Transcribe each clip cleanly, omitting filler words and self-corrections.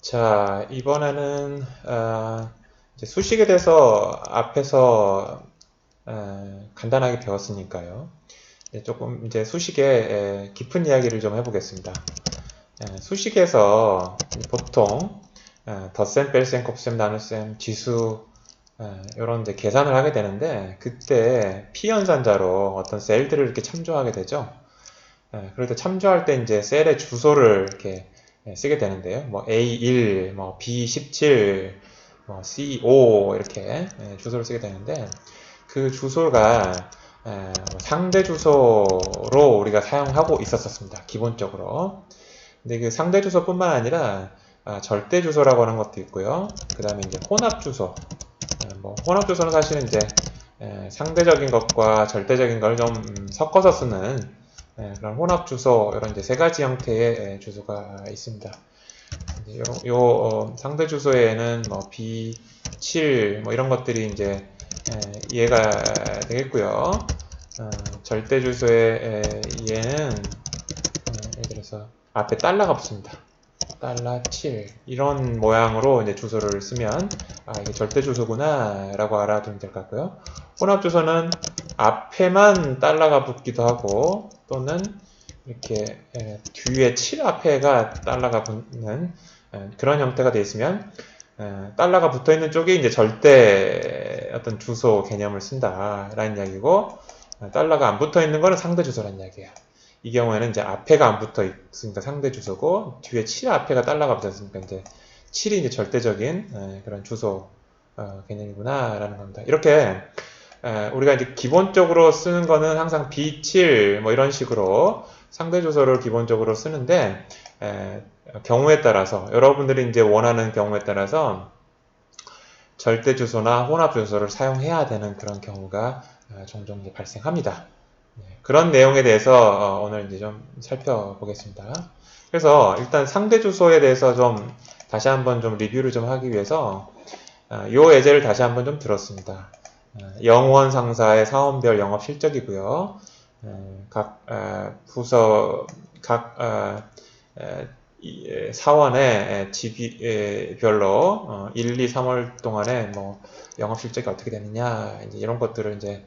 자, 이번에는 이제 수식에 대해서 앞에서 간단하게 배웠으니까요. 조금 이제 수식의 깊은 이야기를 좀 해보겠습니다. 수식에서 보통 덧셈, 뺄셈, 곱셈, 나눗셈, 지수 이런 이제 계산을 하게 되는데 그때 피연산자로 어떤 셀들을 이렇게 참조하게 되죠. 그럴 때 참조할 때 이제 셀의 주소를 이렇게 쓰게 되는데요. 뭐 A1, 뭐 B17, 뭐 C5 이렇게 주소를 쓰게 되는데 그 주소가 상대 주소로 우리가 사용하고 있었습니다. 기본적으로. 근데 그 상대 주소뿐만 아니라 절대 주소라고 하는 것도 있고요. 그 다음에 이제 혼합 주소. 뭐 혼합 주소는 사실은 이제 상대적인 것과 절대적인 걸 좀 섞어서 쓰는 그런 혼합 주소 이런 이제 세 가지 형태의 주소가 있습니다. 상대 주소에는 뭐 B7 뭐 이런 것들이 이제 이해가 되겠고요. 절대 주소의 이해는 예를 들어서 앞에 달러가 붙습니다. 달러 7 이런 모양으로 이제 주소를 쓰면 이게 절대 주소구나 라고 알아두면 될 것 같고요. 혼합 주소는 앞에만 달러가 붙기도 하고 또는 이렇게 뒤에 7 앞에가 달러가 붙는 그런 형태가 되어 있으면 달러가 붙어 있는 쪽에 이제 절대 어떤 주소 개념을 쓴다라는 이야기고 달러가 안 붙어 있는 거는 상대 주소라는 이야기예요. 이 경우에는 이제 앞에가 안 붙어 있으니까 상대 주소고 뒤에 7 앞에가 달러가 붙어 있으니까 이제 7이 이제 절대적인 그런 주소 개념이구나라는 겁니다. 이렇게 우리가 이제 기본적으로 쓰는 거는 항상 B7 뭐 이런 식으로 상대 주소를 기본적으로 쓰는데 경우에 따라서 여러분들이 이제 원하는 경우에 따라서 절대 주소나 혼합 주소를 사용해야 되는 그런 경우가 종종 발생합니다. 그런 내용에 대해서 오늘 이제 좀 살펴보겠습니다. 그래서 일단 상대 주소에 대해서 좀 다시 한번 좀 리뷰를 좀 하기 위해서 이 예제를 다시 한번 좀 들었습니다. 영원 상사의 사원별 영업 실적이고요. 각 부서 각 사원의 지비별로 1, 2, 3월 동안에 뭐 영업 실적이 어떻게 되느냐 이런 것들을 이제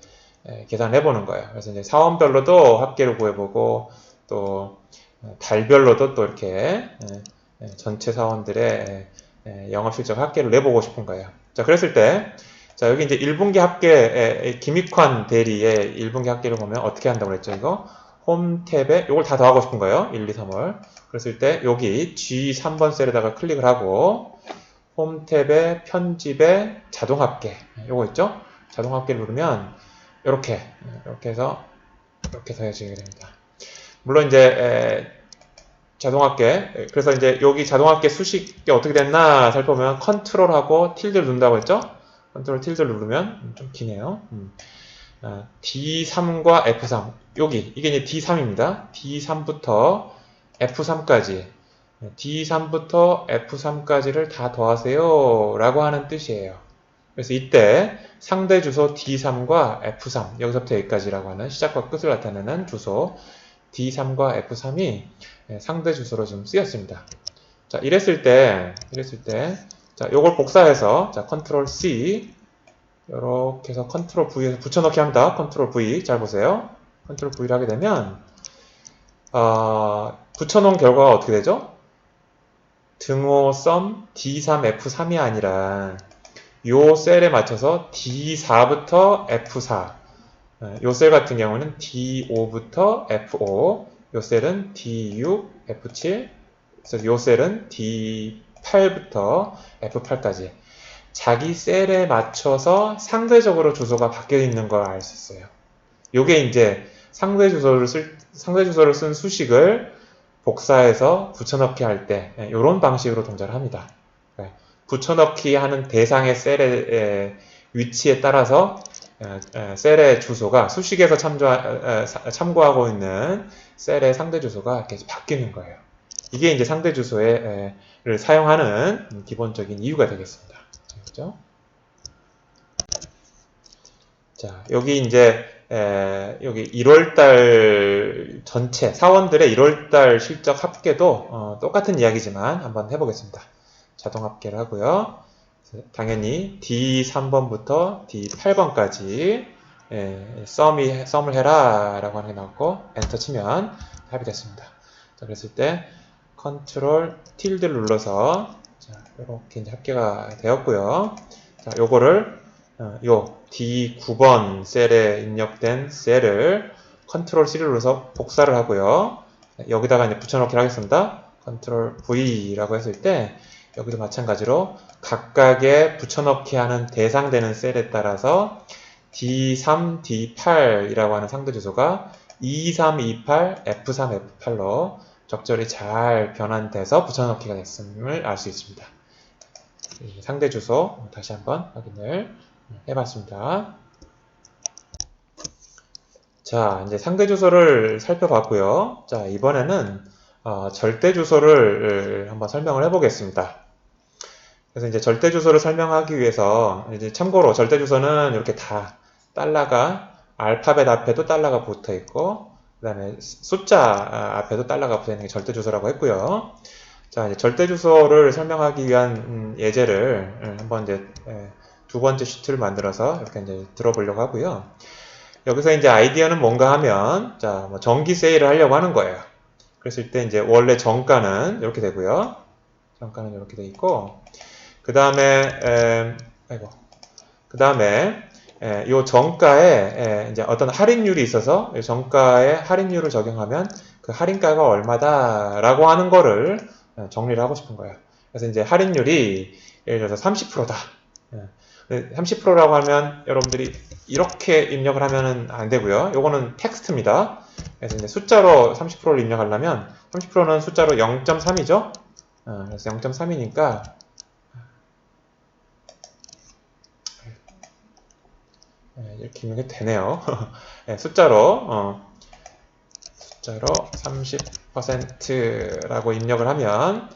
계산해 보는 거예요. 그래서 이제 사원별로도 합계를 구해보고 또 달별로도 또 이렇게 전체 사원들의 영업 실적 합계를 내보고 싶은 거예요. 자, 그랬을 때 자, 여기 이제 1분기 합계 김익환 대리의 1분기 합계를 보면 어떻게 한다고 그랬죠? 이거 홈 탭에 이걸 다 더하고 싶은 거예요. 1, 2, 3월. 그랬을 때 여기 G3번 셀에다가 클릭을 하고 홈 탭에 편집에 자동 합계 요거 있죠? 자동 합계를 누르면 이렇게 해서 이렇게 더해지게 됩니다. 물론 이제 자동합계 그래서 이제 여기 자동합계 수식이 어떻게 됐나 살펴보면 컨트롤하고 틸드를 누른다고 했죠? 컨트롤 틸드를 누르면 좀 기네요. D3과 F3 여기 이게 이제 D3입니다. D3부터 F3까지 D3부터 F3까지를 다 더하세요 라고 하는 뜻이에요. 그래서 이때 상대 주소 D3과 F3 여기서부터 여기까지라고 하는 시작과 끝을 나타내는 주소 D3과 F3이 상대 주소로 좀 쓰였습니다. 자, 이랬을 때 자, 요걸 복사해서 자, 컨트롤 C 이렇게 해서 컨트롤 V에서 붙여넣기 합니다. 컨트롤 V 잘 보세요. 컨트롤 V를 하게 되면 붙여놓은 결과가 어떻게 되죠? 등호 썸 D3F3이 아니라 요 셀에 맞춰서 D4부터 F4 요 셀 같은 경우는 D5부터 F5 요 셀은 D6, F7 그래서 요 셀은 D8부터 F8까지 자기 셀에 맞춰서 상대적으로 주소가 바뀌어 있는 걸 알 수 있어요. 요게 이제 상대 주소를 쓴 수식을 복사해서 붙여넣기 할 때 이런 방식으로 동작을 합니다. 붙여넣기 하는 대상의 셀의 위치에 따라서 셀의 주소가 수식에서 참고하고 있는 셀의 상대 주소가 이렇게 바뀌는 거예요. 이게 이제 상대 주소를 사용하는 기본적인 이유가 되겠습니다. 그렇죠? 자, 여기 이제 여기 1월달 전체 사원들의 1월달 실적 합계도 똑같은 이야기지만 한번 해보겠습니다. 자동 합계를 하고요. 당연히 D3번부터 D8번까지 썸을 해라 라고 하는 게 나왔고 엔터 치면 합이 됐습니다. 자, 그랬을 때 컨트롤 틸드를 눌러서 이렇게 이제 합계가 되었고요. 자, 요거를 요 D9번 셀에 입력된 셀을 컨트롤 C를 눌러서 복사를 하고요. 여기다가 이제 붙여넣기를 하겠습니다. 컨트롤 V라고 했을 때 여기도 마찬가지로 각각의 붙여넣기 하는 대상되는 셀에 따라서 D3, D8이라고 하는 상대 주소가 2328, F3, F8로 적절히 잘 변환돼서 붙여넣기가 됐음을 알 수 있습니다. 상대 주소 다시 한번 확인을 해봤습니다. 자, 이제 상대 주소를 살펴봤고요. 자, 이번에는 절대 주소를 한번 설명을 해보겠습니다. 그래서 이제 절대 주소를 설명하기 위해서 이제 참고로 절대 주소는 이렇게 다 달러가 알파벳 앞에도 달러가 붙어 있고 그다음에 숫자 앞에도 달러가 붙어 있는 게 절대 주소라고 했고요. 자, 이제 절대 주소를 설명하기 위한 예제를 한번 이제 두 번째 시트를 만들어서 이렇게 이제 들어보려고 하고요. 여기서 이제 아이디어는 뭔가 하면 자, 뭐 정기 세일을 하려고 하는 거예요. 그랬을 때 이제 원래 정가는 이렇게 되고요. 정가는 이렇게 돼 있고 그 다음에 이 정가에 이제 어떤 할인율이 있어서 이 정가에 할인율을 적용하면 그 할인가가 얼마다라고 하는 거를 정리를 하고 싶은 거예요. 그래서 이제 할인율이 예를 들어서 30%다. 30%라고 하면 여러분들이 이렇게 입력을 하면은 안 되고요. 요거는 텍스트입니다. 그래서 이제 숫자로 30%를 입력하려면 30%는 숫자로 0.3이죠. 그래서 0.3이니까 이렇게 입력이 되네요. 숫자로 30%라고 입력을 하면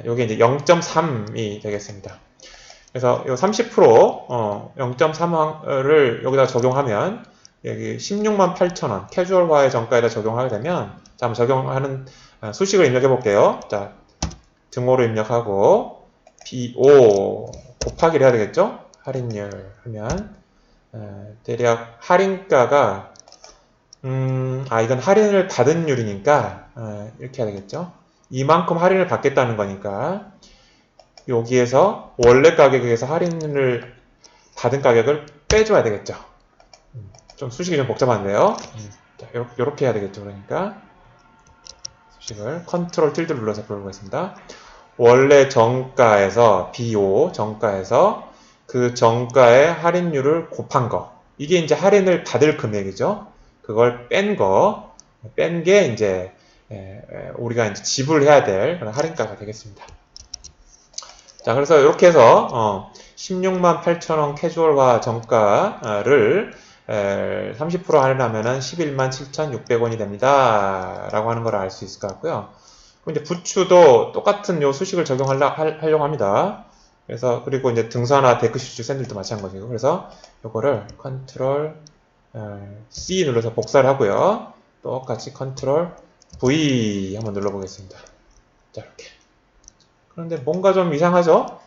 요게 이제 0.3이 되겠습니다. 그래서 이 30% 0.3을 여기다 적용하면 여기 168,000원 캐주얼화의 정가에다 적용하게 되면 자, 한번 적용하는 수식을 입력해 볼게요. 자, 등호로 입력하고 BO 곱하기를 해야 되겠죠? 할인율 하면 대략 할인가가 이건 할인을 받은 율이니까 이렇게 해야 되겠죠? 이만큼 할인을 받겠다는 거니까 여기에서 원래 가격에서 할인을 받은 가격을 빼줘야 되겠죠. 좀 수식이 좀 복잡한데요. 자, 이렇게 해야 되겠죠. 그러니까 수식을 컨트롤 틸드 눌러서 불러보겠습니다. 원래 정가에서 BO 정가에서 그 정가의 할인율을 곱한 거 이게 이제 할인을 받을 금액이죠. 그걸 뺀 게 이제 우리가 이제 지불해야 될 그런 할인가가 되겠습니다. 자, 그래서 이렇게 해서 168,000원 캐주얼화 정가를 30% 할인하면은 117,600원이 됩니다. 라고 하는 걸 알 수 있을 것 같고요. 그럼 이제 부추도 똑같은 요 수식을 적용하려고 합니다. 그래서 그리고 이제 등산화 데크시트 샌들도 마찬가지고 그래서 요거를 컨트롤 C 눌러서 복사를 하고요. 똑같이 컨트롤 V 한번 눌러보겠습니다. 자, 이렇게. 그런데 뭔가 좀 이상하죠?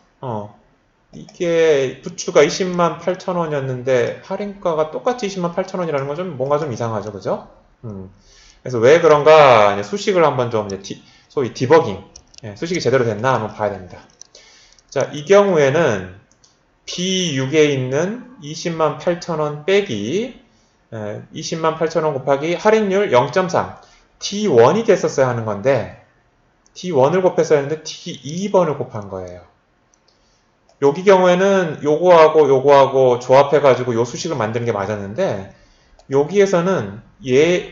이게 부추가 208,000원이었는데 할인가가 똑같이 208,000원이라는 건 좀 뭔가 좀 이상하죠, 그죠? 그래서 왜 그런가 이제 수식을 한번 좀 이제 소위 디버깅, 수식이 제대로 됐나 한번 봐야 됩니다. 자, 이 경우에는 B6에 있는 208,000원 빼기 208,000원 곱하기 할인율 0.3 T1이 됐었어야 하는 건데 T1을 곱했어야 했는데 T2번을 곱한 거예요. 여기 경우에는 요거하고 조합해가지고 요 수식을 만드는 게 맞았는데 여기에서는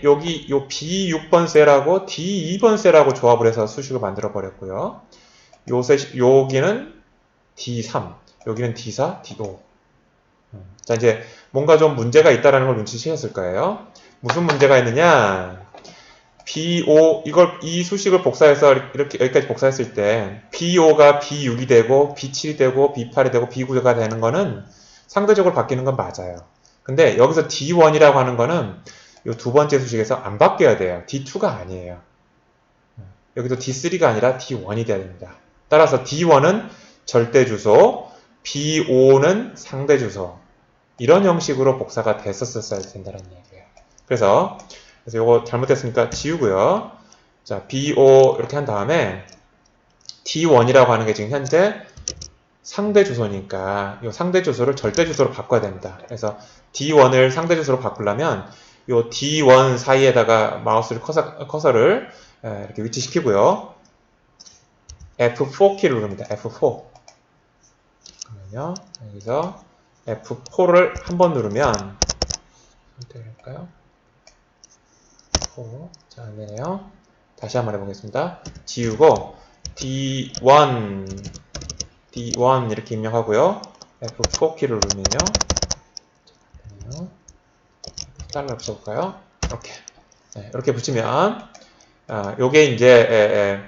여기 요 B6번 셀하고 D2번 셀하고 조합을 해서 수식을 만들어 버렸고요. 여기는 D3, 여기는 D4, D5. 자, 이제 뭔가 좀 문제가 있다라는 걸 눈치채셨을 거예요. 무슨 문제가 있느냐? B5, 이 수식을 복사해서 이렇게 여기까지 복사했을 때 B5가 B6이 되고 B7이 되고 B8이 되고 B9가 되는 거는 상대적으로 바뀌는 건 맞아요. 근데 여기서 D1이라고 하는 거는 이 두 번째 수식에서 안 바뀌어야 돼요. D2가 아니에요. 여기도 D3가 아니라 D1이 돼야 됩니다. 따라서 D1은 절대 주소, B5는 상대 주소. 이런 형식으로 복사가 됐었어야 된다는 얘기예요. 그래서 요거 잘못됐으니까 지우고요. 자, B5 이렇게 한 다음에 D1이라고 하는 게 지금 현재 상대 주소니까 이 상대 주소를 절대 주소로 바꿔야 됩니다. 그래서 D1을 상대 주소로 바꾸려면 이 D1 사이에다가 마우스를 커서를 이렇게 위치시키고요. F4 키를 누릅니다. F4. 그러면요. 여기서 F4를 한번 누르면 선택할까요? 4. 자, 안 되네요. 다시 한번 해보겠습니다. 지우고 D1 이렇게 입력하고요. F4 키를 누르면요. 달러 붙여볼까요? 이렇게. 네, 이렇게 붙이면, 요게 이제,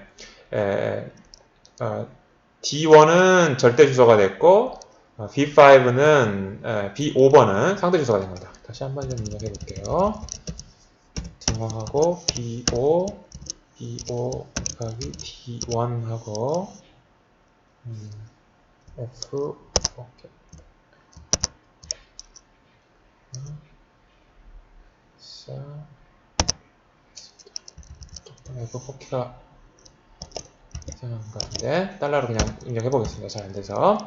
D1은 절대 주소가 됐고, B5는, B5번은 상대 주소가 된 겁니다. 다시 한번 좀 입력해 볼게요. 등호하고, B5 곱하기 D1하고, F, 오케이. 자, F4키가 이상한 것 같은데, 달러로 그냥 입력해 보겠습니다. 잘 안 돼서.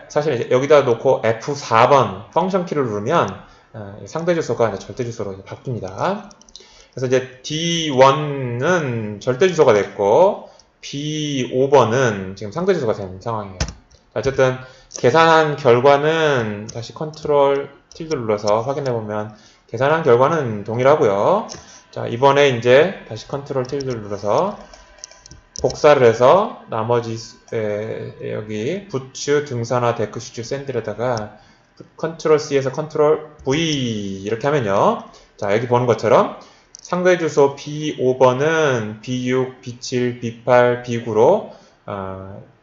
사실 이제 여기다 놓고 F4번 펑션 키를 누르면, 상대 주소가 이제 절대 주소로 이제 바뀝니다. 그래서 이제 D1은 절대 주소가 됐고, B5번은 지금 상대 주소가 된 상황이에요. 어쨌든 계산한 결과는 다시 컨트롤 tilde 눌러서 확인해보면 계산한 결과는 동일하고요. 자, 이번에 이제 다시 컨트롤 tilde 눌러서 복사를 해서 나머지 여기 부츠 등산화 데크 슈즈 샌들에다가 컨트롤 C에서 컨트롤 V 이렇게 하면요. 자, 여기 보는 것처럼 상대 주소 B5번은 B6, B7, B8, B9로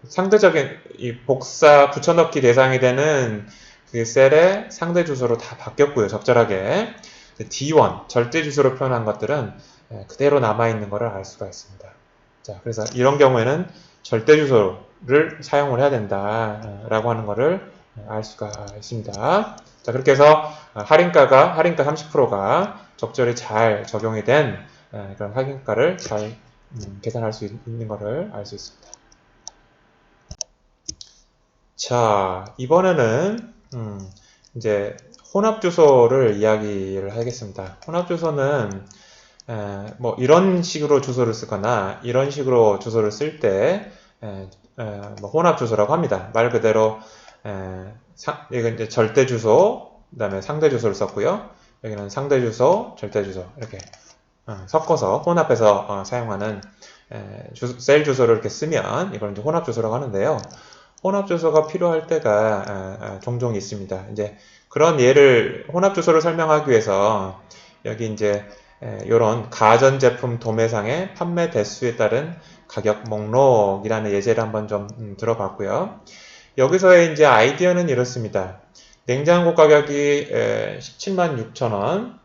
상대적인 이 복사 붙여넣기 대상이 되는 그 셀의 상대 주소로 다 바뀌었고요. 적절하게 D1 절대 주소로 표현한 것들은 그대로 남아있는 것을 알 수가 있습니다. 자, 그래서 이런 경우에는 절대 주소를 사용을 해야 된다라고 하는 것을 알 수가 있습니다. 자, 그렇게 해서 할인가 30%가 적절히 잘 적용이 된 그런 할인가를 잘 계산할 수 있는 것을 알 수 있습니다. 자, 이번에는 이제 혼합 주소를 이야기를 하겠습니다. 혼합 주소는 뭐 이런 식으로 주소를 쓰거나 이런 식으로 주소를 쓸 때 뭐 혼합 주소라고 합니다. 말 그대로 이건 이제 절대 주소, 그다음에 상대 주소를 썼고요. 여기는 상대 주소, 절대 주소 이렇게 섞어서 혼합해서 사용하는 셀 주소를 이렇게 쓰면 이걸 이제 혼합 주소라고 하는데요. 혼합 주소가 필요할 때가 종종 있습니다. 이제 그런 예를 혼합 주소를 설명하기 위해서 여기 이제 이런 가전제품 도매상의 판매 대수에 따른 가격 목록이라는 예제를 한번 좀 들어봤고요. 여기서의 이제 아이디어는 이렇습니다. 냉장고 가격이 176,000원,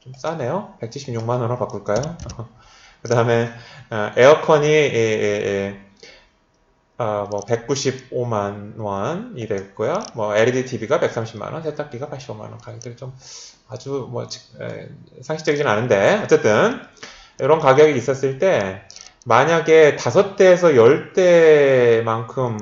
좀 싸네요. 176만원으로 바꿀까요? 그 다음에 에어컨이 뭐 195만원이 됐고요. 뭐 LED TV가 130만원, 세탁기가 85만원. 가격들이 좀 아주 뭐 상식적이진 않은데 어쨌든 이런 가격이 있었을 때 만약에 5대에서 10대만큼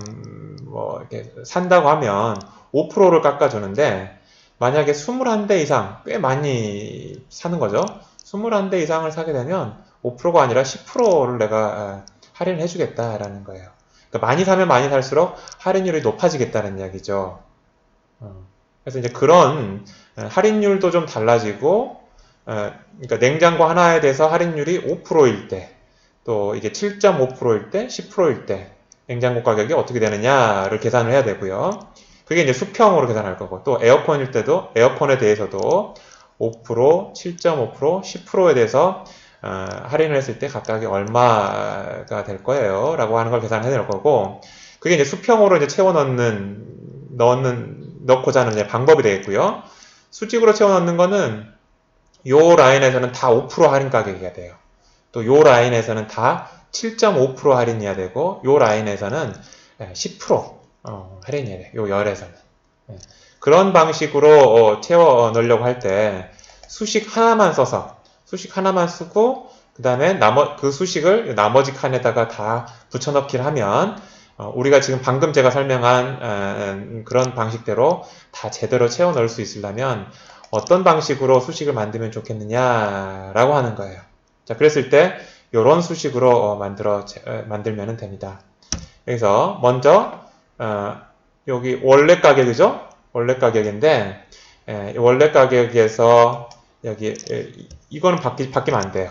뭐 이렇게 산다고 하면 5%를 깎아주는데 만약에 21대 이상 꽤 많이 사는 거죠. 21대 이상을 사게 되면 5%가 아니라 10%를 내가 할인을 해주겠다라는 거예요. 그러니까 많이 사면 많이 살수록 할인율이 높아지겠다는 이야기죠. 그래서 이제 그런 할인율도 좀 달라지고, 그러니까 냉장고 하나에 대해서 할인율이 5%일 때, 또 이게 7.5%일 때, 10%일 때, 냉장고 가격이 어떻게 되느냐를 계산을 해야 되고요. 그게 이제 수평으로 계산할 거고, 또 에어컨일 때도, 에어컨에 대해서도 5%, 7.5%, 10%에 대해서 할인을 했을 때 각각이 얼마가 될 거예요. 라고 하는 걸 계산해야 될 거고, 그게 이제 수평으로 이제 채워 넣고자 하는 이제 방법이 되겠고요. 수직으로 채워 넣는 거는 요 라인에서는 다 5% 할인 가격이가 돼요. 또 요 라인에서는 다 7.5% 할인이야 되고, 요 라인에서는 10% 할인이에요. 요 열에서는. 그런 방식으로 채워 넣으려고 할 때 수식 하나만 써서 수식 하나만 쓰고 그 다음에 그 수식을 나머지 칸에다가 다 붙여넣기를 하면 우리가 지금 방금 제가 설명한 그런 방식대로 다 제대로 채워 넣을 수 있으려면 어떤 방식으로 수식을 만들면 좋겠느냐라고 하는 거예요. 자, 그랬을 때 이런 수식으로 만들면 됩니다. 그래서 먼저 여기 원래 가격이죠? 원래 가격인데 원래 가격에서 여기 이거는 바뀌면 안 돼요.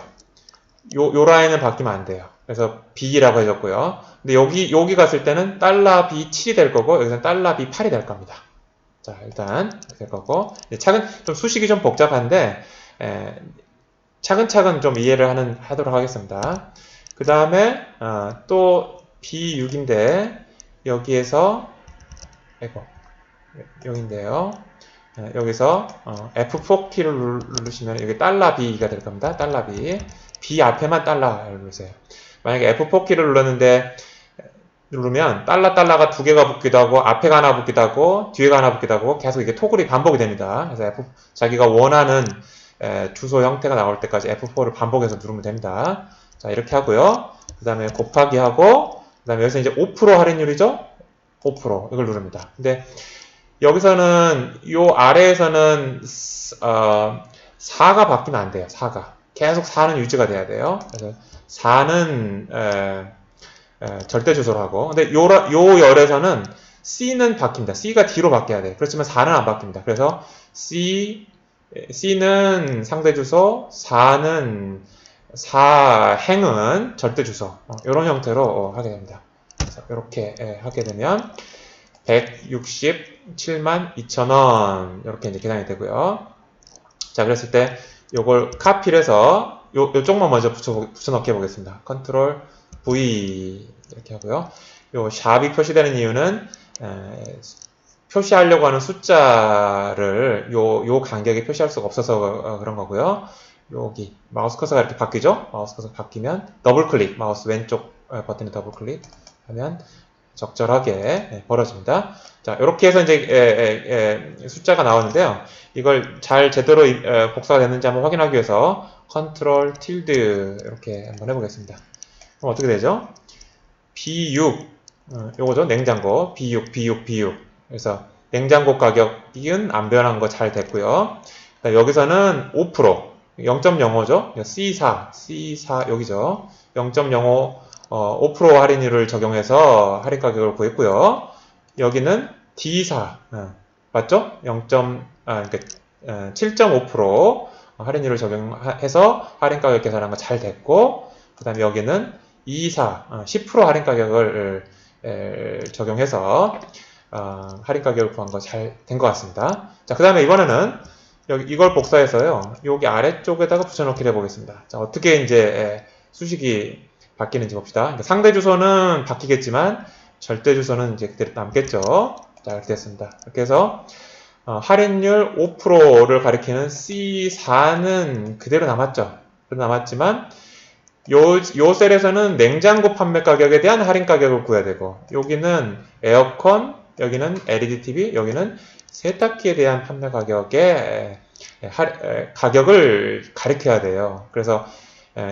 요 라인은 바뀌면 안 돼요. 그래서 B라고 해줬고요. 근데 여기 갔을 때는 달러 B7이 될 거고 여기서는 달러 B8이 될 겁니다. 자, 일단 이렇게 될 거고 좀 수식이 좀 복잡한데 차근차근 좀 이해를 하도록 하겠습니다. 그 다음에 또 B6인데 여기에서 여기인데요. 여기서 F4 키를 누르시면 여기 달러 B가 될 겁니다. 달러 B. B 앞에만 달러를 누르세요. 만약에 F4 키를 누르면 달러가 두 개가 붙기도 하고 앞에가 하나 붙기도 하고 뒤에가 하나 붙기도 하고 계속 이게 토글이 반복이 됩니다. 그래서 자기가 원하는 주소 형태가 나올 때까지 F4를 반복해서 누르면 됩니다. 자, 이렇게 하고요. 그 다음에 곱하기 하고 그 다음에 여기서 이제 5% 할인율이죠? 5% 이걸 누릅니다. 근데 여기서는 요 아래에서는 4가 바뀌면 안 돼요. 4가 계속 4는 유지가 돼야 돼요. 그래서 4는 절대 주소로 하고 근데 요 열에서는 C는 바뀝니다. C가 D로 바뀌어야 돼요. 그렇지만 4는 안 바뀝니다. 그래서 C는 상대 주소, 4행은 절대 주소 이런 형태로 하게 됩니다. 그래서 이렇게 하게 되면 167만 2천원 이렇게 이제 계산이 되고요. 자, 그랬을 때 요걸 카피를 해서 요쪽만 먼저 붙여넣기 해보겠습니다. 컨트롤 V 이렇게 하고요. 요 샵이 표시되는 이유는 표시하려고 하는 숫자를 요 간격에 표시할 수가 없어서 그런 거고요. 여기 마우스 커서가 이렇게 바뀌죠? 마우스 커서 바뀌면 더블 클릭, 마우스 왼쪽 버튼에 더블 클릭 하면 적절하게 벌어집니다. 자, 이렇게 해서 이제 숫자가 나오는데요. 이걸 잘 제대로 복사가 됐는지 한번 확인하기 위해서 컨트롤 틸드 이렇게 한번 해보겠습니다. 그럼 어떻게 되죠? B6 요거죠. 냉장고 B6 그래서 냉장고 가격은 안 변한 거 잘 됐고요. 여기서는 5% 0.05죠. C4 여기죠. 0.05 5% 할인율을 적용해서 할인 가격을 구했고요. 여기는 D4 맞죠? 7.5% 할인율을 적용해서 할인 가격 계산한 거 잘 됐고 그 다음에 여기는 2.4 10% 할인 가격을 적용해서 할인 가격을 구한 거 잘 된 것 같습니다. 자, 그 다음에 이번에는 이걸 복사해서요. 여기 아래쪽에다가 붙여넣기를 해보겠습니다. 자, 어떻게 이제 수식이 바뀌는지 봅시다. 그러니까 상대 주소는 바뀌겠지만 절대 주소는 이제 그대로 남겠죠. 자, 이렇게 됐습니다. 이렇게 해서 할인율 5%를 가리키는 C4는 그대로 남았죠. 그대로 남았지만 요 셀에서는 냉장고 판매 가격에 대한 할인 가격을 구해야 되고 여기는 에어컨, 여기는 LED TV, 여기는 세탁기에 대한 판매 가격에 가격을 가리켜야 돼요. 그래서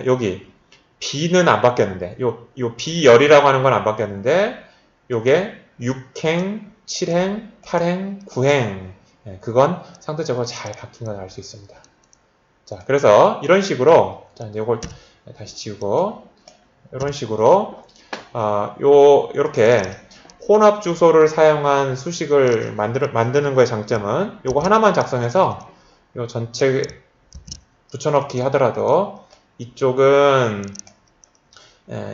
여기 B는 안 바뀌었는데 요 B열이라고 하는 건 안 바뀌었는데 요게 6행, 7행, 8행, 9행 그건 상대적으로 잘 바뀐 걸 알 수 있습니다. 자, 그래서 이런 식으로 자, 이제 요걸 다시 지우고 이런 식으로 요렇게 혼합 주소를 사용한 수식을 만드는 거의 장점은 요거 하나만 작성해서 요 전체 붙여넣기 하더라도 이쪽은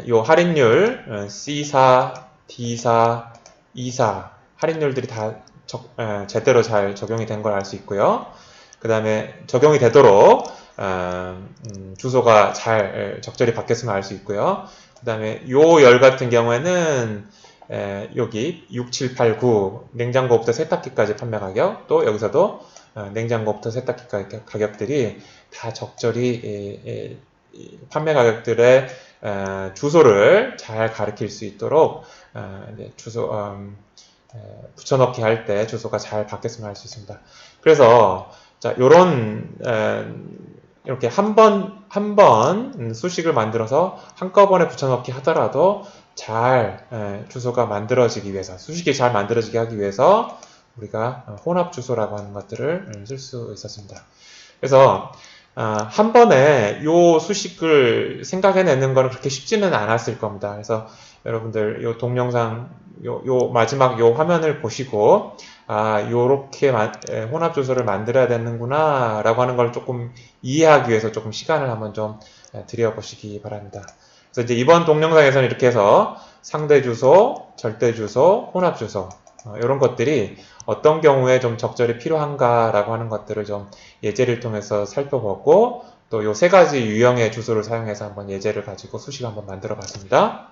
요 할인율 C4, D4, E4 할인율들이 다 제대로 잘 적용이 된 걸 알 수 있고요. 그 다음에 적용이 되도록 주소가 잘 적절히 바뀌었으면 알 수 있고요. 그 다음에 요 열 같은 경우에는 여기 6, 7, 8, 9 냉장고부터 세탁기까지 판매 가격 또 여기서도 냉장고부터 세탁기 가격들이 다 적절히 판매 가격들의 주소를 잘 가리킬 수 있도록 이제 붙여넣기 할 때 주소가 잘 바뀌었으면 할 수 있습니다. 그래서 자, 이렇게 한 번 수식을 만들어서 한꺼번에 붙여넣기 하더라도 잘 주소가 만들어지기 위해서, 수식이 잘 만들어지게 하기 위해서 우리가 혼합 주소라고 하는 것들을 쓸 수 있었습니다. 그래서 한 번에 요 수식을 생각해내는 거는 그렇게 쉽지는 않았을 겁니다. 그래서 여러분들 요 동영상 요 마지막 요 화면을 보시고 요렇게 혼합 주소를 만들어야 되는구나 라고 하는 걸 조금 이해하기 위해서 조금 시간을 한번 좀 들여보시기 바랍니다. 그래서 이제 이번 동영상에서는 이렇게 해서 상대 주소, 절대 주소, 혼합 주소 이런 것들이 어떤 경우에 좀 적절히 필요한가라고 하는 것들을 좀 예제를 통해서 살펴보고 또 요 세 가지 유형의 주소를 사용해서 한번 예제를 가지고 수식 한번 만들어 봤습니다.